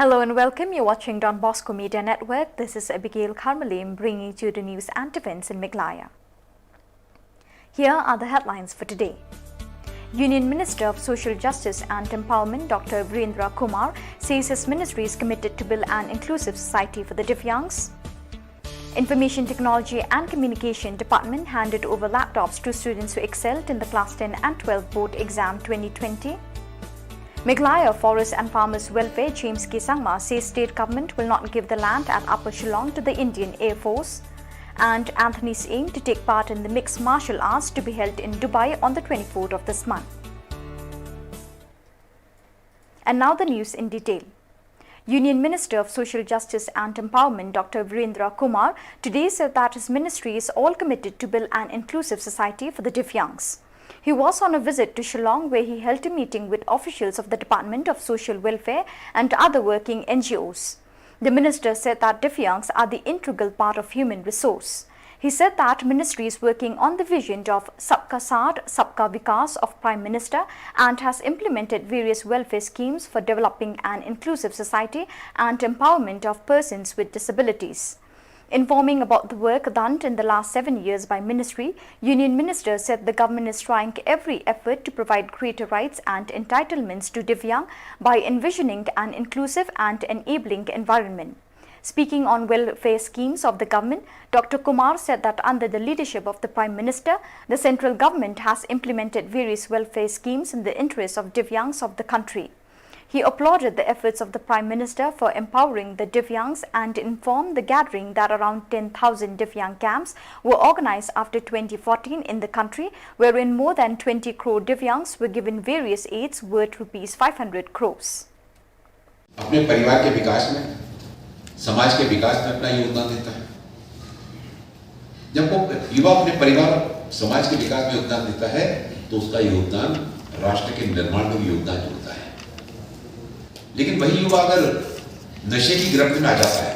Hello and welcome. You're watching Don Bosco Media Network. This is Abigail Carmelim bringing you the news and events in Meghalaya. Here are the headlines for today. Union Minister of Social Justice and Empowerment Dr. Virendra Kumar says his ministry is committed to build an inclusive society for the divyangs. Information Technology and Communication Department handed over laptops to students who excelled in the Class 10 and 12 Board Exam 2020. Meghalaya Forest and Farmers Welfare James K. Sangma says state government will not give the land at Upper Shillong to the Indian Air Force. And Anthony's aim to take part in the mixed martial arts to be held in Dubai on the 24th of this month. And now the news in detail. Union Minister of Social Justice and Empowerment Dr. Virendra Kumar today said that his ministry is all committed to build an inclusive society for the divyangs. He was on a visit to Shillong where he held a meeting with officials of the Department of Social Welfare and other working NGOs. The minister said that divyangs are the integral part of human resource. He said that ministry is working on the vision of Sabka Saath, Sabka Vikas of Prime Minister and has implemented various welfare schemes for developing an inclusive society and empowerment of persons with disabilities. Informing about the work done in the last 7 years by ministry, Union Minister said the government is trying every effort to provide greater rights and entitlements to divyang by envisioning an inclusive and enabling environment. Speaking on welfare schemes of the government, Dr. Kumar said that under the leadership of the Prime Minister, the central government has implemented various welfare schemes in the interest of divyangs of the country. He applauded the efforts of the Prime Minister for empowering the divyangs and informed the gathering that around 10,000 divyang camps were organized after 2014 in the country, wherein more than 20 crore divyangs were given various aids worth rupees 500 crores. अपने परिवार के विकास में, समाज के विकास में अपना योगदान देता है। जब वो युवा अपने परिवार, समाज के विकास में योगदान देता है, तो उसका योगदान राष्ट्र के निर्माण में भी योगदान होता है। लेकिन वही युवा अगर नशे की गिरफ्त में आ जाता है,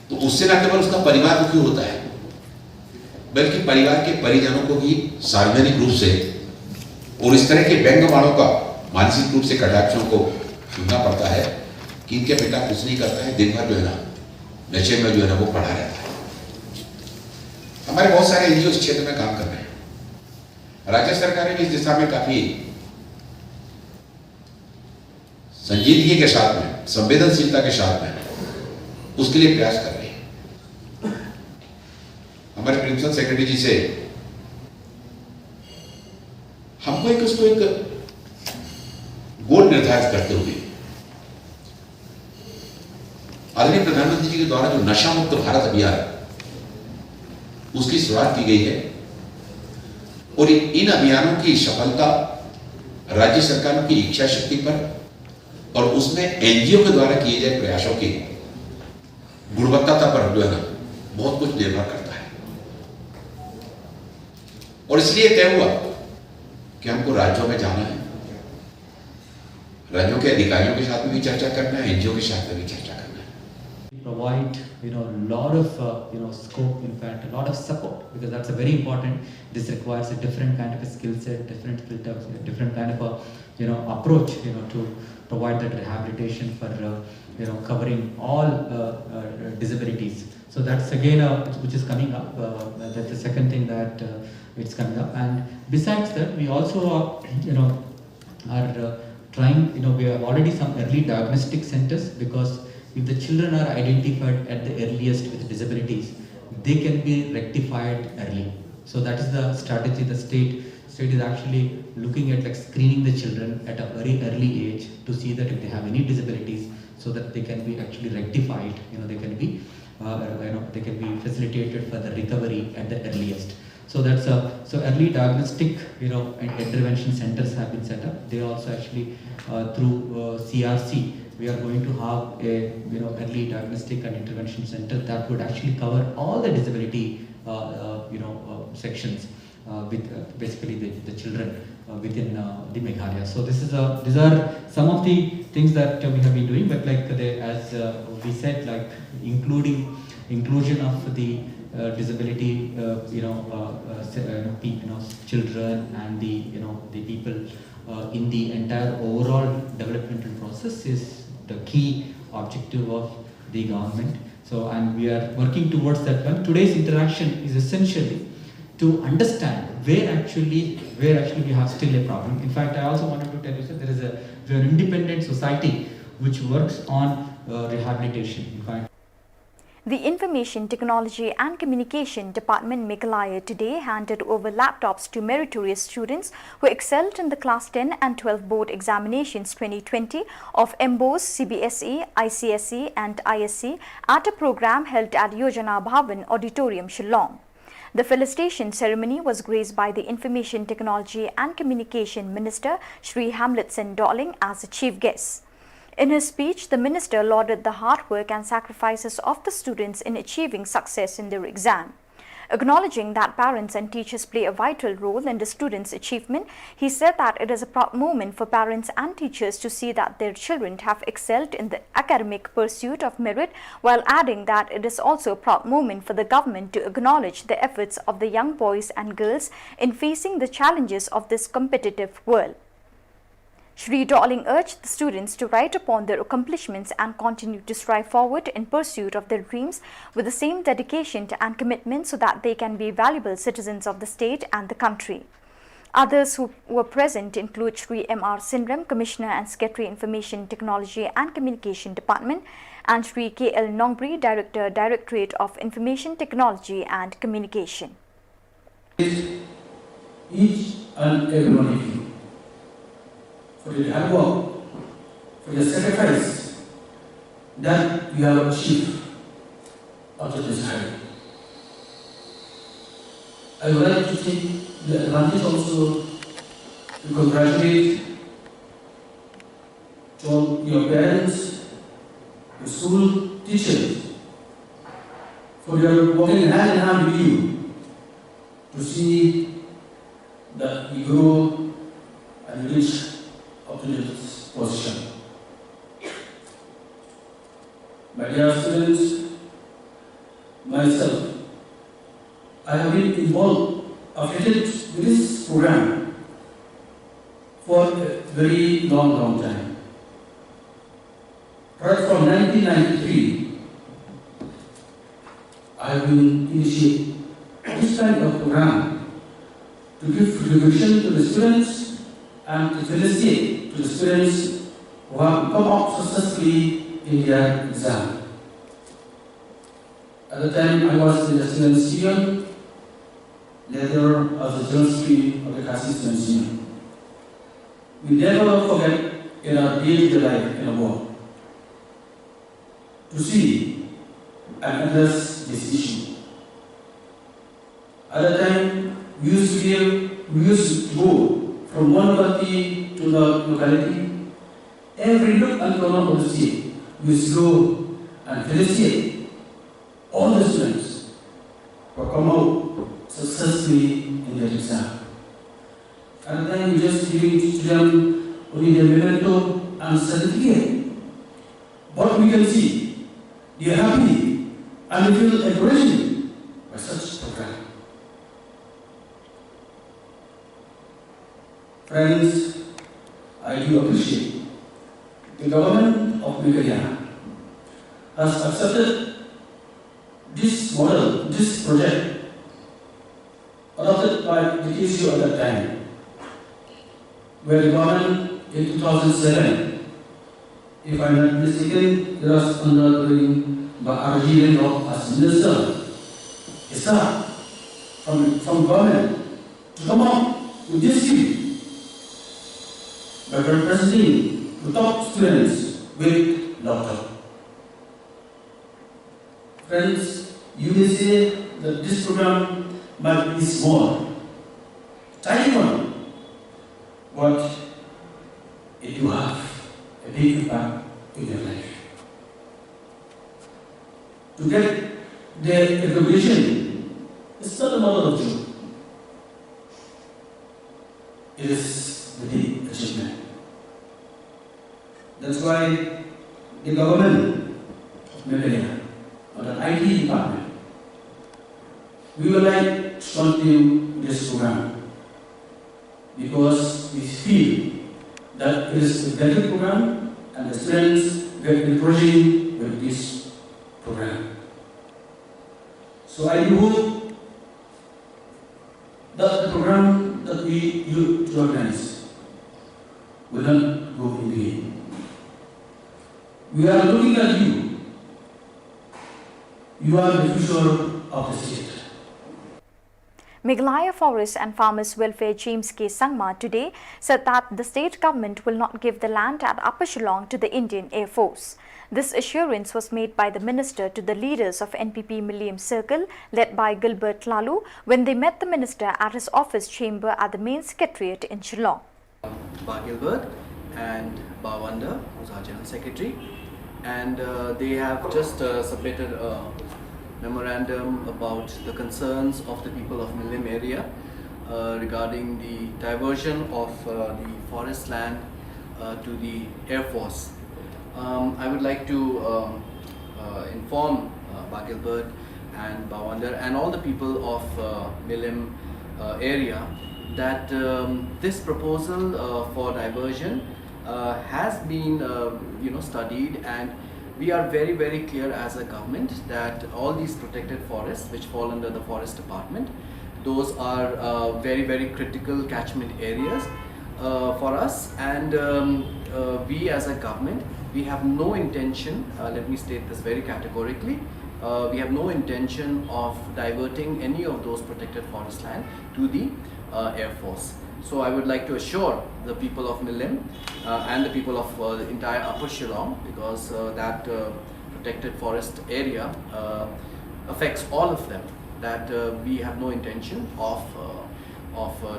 तो उससे न केवल उसका परिवार दुखी होता है, बल्कि परिवार के परिजनों को भी सार्वजनिक रूप से और इस तरह के व्यंग्यवाणों का मानसिक रूप से कटाक्षों को सुनना पड़ता है कि इनके बेटा कुछ नहीं करता है, दिन भर जो है ना नशे में जो है ना वो पड़ा रहता है। हमारे बहुत सारे एनजीओ इस क्षेत्र में काम कर रहे हैं। राज्य सरकारें भी इस दिशा में काफी संजीदगी के साथ में, संवेदनशीलता के साथ में उसके लिए प्रयास कर रही है। हमारे प्रिंसिपल सेक्रेटरी जी से हमको एक गोल निर्धारित करते हुए आदरणीय प्रधानमंत्री जी के द्वारा जो नशा मुक्त भारत अभियान उसकी शुरुआत की गई है और इन अभियानों की सफलता राज्य सरकारों की इच्छा शक्ति पर और उसमें एनजीओ के द्वारा किए गए प्रयासों की गुणवत्ता पर जो है ना बहुत कुछ निर्भर करता है। और इसलिए तय हुआ कि हमको राज्यों में जाना है, राज्यों के अधिकारियों के साथ में भी चर्चा करना है, एनजीओ के साथ में भी चर्चा करना है। Provide lot of scope, in fact a lot of support, because that's a very important. This requires a different kind of a skill set, different kind of a approach to provide that rehabilitation for covering all disabilities. So that's again which is coming up. That's the second thing that it's coming up. And besides that, we also are trying. We have already some early diagnostic centers, because if the children are identified at the earliest with disabilities, they can be rectified early. So that is the strategy. The state is actually looking at screening the children at a very early age to see that if they have any disabilities, so that they can be actually rectified. They can be they can be facilitated for the recovery at the earliest. So that's so early diagnostic and intervention centers have been set up. They also actually through CRC we are going to have a early diagnostic and intervention center that would actually cover all the disability sections with basically the children within the Meghalaya. So these are some of the things that we have been doing, but as we said, inclusion of the disability children and the people in the entire overall developmental process is the key objective of the government. So, and we are working towards that one. Today's interaction is essentially to understand where actually we have still a problem. In fact, I also wanted to tell you that we are an independent society which works on rehabilitation. In fact, the Information Technology and Communication Department Meghalaya today handed over laptops to meritorious students who excelled in the Class 10 and 12 Board Examinations 2020 of MBOS, CBSE, ICSE and ISC at a program held at Yojana Bhavan Auditorium, Shillong. The felicitation ceremony was graced by the Information Technology and Communication Minister, Shri Hamletson Darling, as the chief guest. In his speech, the minister lauded the hard work and sacrifices of the students in achieving success in their exam. Acknowledging that parents and teachers play a vital role in the students' achievement, he said that it is a proud moment for parents and teachers to see that their children have excelled in the academic pursuit of merit, while adding that it is also a proud moment for the government to acknowledge the efforts of the young boys and girls in facing the challenges of this competitive world. Shri Darling urged the students to write upon their accomplishments and continue to strive forward in pursuit of their dreams with the same dedication and commitment so that they can be valuable citizens of the state and the country. Others who were present include Shri M.R. Sindram, Commissioner and Secretary Information Technology and Communication Department, and Shri K.L. Nongbri, Director, Directorate of Information Technology and Communication. Each and every one of you, for your hard work, for your sacrifice that you have achieved up to this time. I would like to take the advantage also to congratulate to your parents, your school teachers, for your working hand in hand with you to see that we grow and reach up to this position. My dear students, myself, I have been involved, affiliated with this program for a very long time. Right from 1993, I have been initiating this kind of program to give recognition to the students and to felicitate to the students who have come up successfully in their exam. At the time, I was in the students' union, later as the general secretary of the Kasi Students' Union. We never forget in our day-to-day life in the world to see and address this issue. At the time, we used to go from one locality to the locality. Every nook and corner of the state, we used to go and felicitate all the students who come out successfully in their exam. At the time, we just giving to them only their memento and certificate. But we can see they are happy and they feel encouraged by such program. Friends, I do appreciate the government of Meghalaya has accepted this model, this project, adopted by the TCU at that time, where the government in 2007, if I'm not mistaken, it was undergoing by RG as minister, start from government to come up with this scheme by representing the top students with laptop. Friends, you may say that this program might be small, tiny one, but it will have a big impact in your life. To get the recognition, it's not a matter of joke. It is the big achievement. That's why the government of Meghalaya, or the IT department, we would like to continue this program because we feel that it is a graduate program and the students get approaching with this program. So I do hope that the program that we use to organize will not go in vain. We are looking at you. You are the future of the state. Meghalaya Forest and Farmers Welfare James K. Sangma today said that the state government will not give the land at Upper Shillong to the Indian Air Force. This assurance was made by the minister to the leaders of NPP Millennium Circle led by Gilbert Lalu when they met the minister at his office chamber at the main secretariat in Shillong. Gilbert and Wanda, who's our General Secretary, and they have just submitted a memorandum about the concerns of the people of Millennium area regarding the diversion of the forest land to the Air Force. I would like to inform Gilbert and Wanda and all the people of Millennium area that this proposal for diversion has been studied, and we are very, very clear as a government that all these protected forests which fall under the forest department, those are very, very critical catchment areas for us, and we as a government, we have no intention, let me state this very categorically, we have no intention of diverting any of those protected forest land to the Air Force. So I would like to assure the people of Millennium and the people of the entire Upper Shillong, because that protected forest area affects all of them, that we have no intention of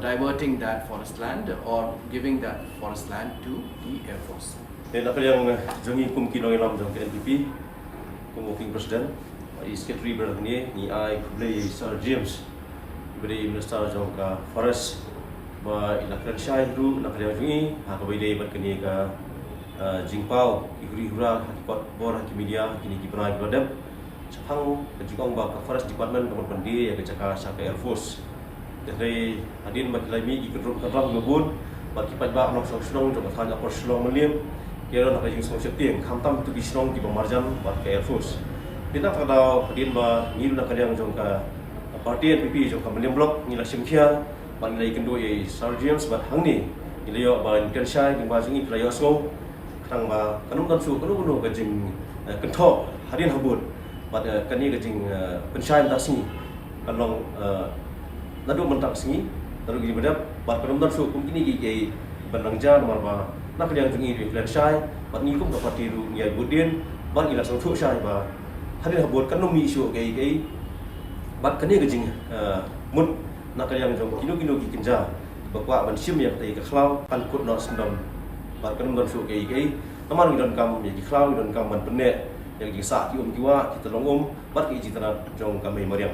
diverting that forest land or giving that forest land to the Air Force. Apa yang jangi kum kinoi lam jong NPP, kum working president, secretary berada ni ai beli Sir James, beli minister jong ka forest. Ba ilakran syai ru nak dia jungi ha ka bidai bat kini ka jingpau igri hura hakipot bor haki media kini ki pernah badam chapang kajikong ba ka forest department kamar pandi ya ka caka Air Force dari hadin mat lami ki kedrop kadang ngebun ba ki pajba nok Shillong jong ka Upper Shillong Millennium kira nak jing song septieng khamtam tu ki Shillong ki pemarjan ba ka Air Force kita kadau hadin ba ngilu nak kadang jong ka parti NPP jong ka Millennium block ngila simkhia ban nilai kendo ye Sir James bat hangni ilayo ban kensyai ning ba jingi playo so khang ba kanum dan su kanu ka jing kentho hadin habut bat kani ka jing kensyai tasni kalong nadu mentak singi nadu gi bedap bat kanum dan su kum kini gi ke banangja nomor ba nak yang jingi di kensyai bat ni kum ka parti ru ngai budin ban ila so thu syai ba hadin habut kanum mi su ke bat kani ka jing mut nak yang jong kino ki kinja bakwa ban sim yang tai ka khlau kan kut no sendam bar kan don su ke naman don kam ya ki khlau don kam ban penne yang ki sa ki kiwa ki tolong bar ki jitana jong kam mariam.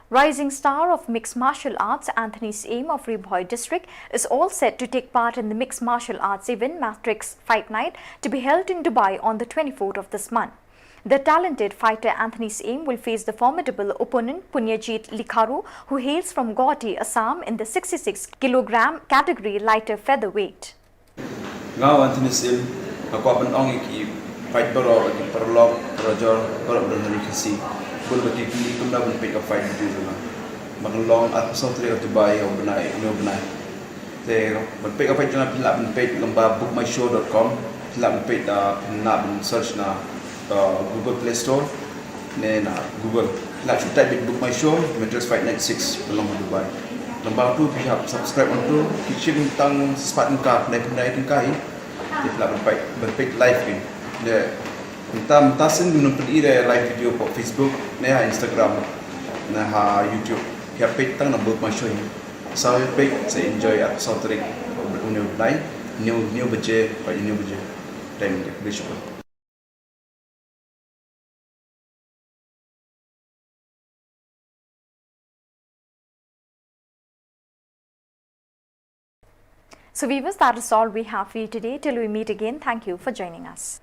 Rising star of mixed martial arts Anthony Aim of Ribhoi district is all set to take part in the mixed martial arts event Matrix Fight Night to be held in Dubai on the 24th of this month. The talented fighter Anthony Aim will face the formidable opponent Punyajit Likharu, who hails from Guwahati, Assam in the 66 kg category lighter featherweight. Ngau Anthony Aim, aku akan ongi ki fight baro di perlok rajor baro dan rikasi. Bul bagi ki tunda bul pick up fight di sana. Maglong at sotri at Dubai o benai, no benai. Te bul pick up fight na pila bul pick lamba bookmyshow.com, pila bul pick na bul search na Google Play Store na Google la type in Book My Show Matrix Fight Night 6 belong Dubai lambang tu pihak subscribe untuk kitchen tang sepat ka naik pendai tingkai di la berpik live ni de entam tasin minum pedi live video po Facebook na Instagram na YouTube pihak page tang na Book My Show ni so page saya enjoy at so trik berunia lain new budget time dia besok. So viewers, that is all we have for you today. Till we meet again, thank you for joining us.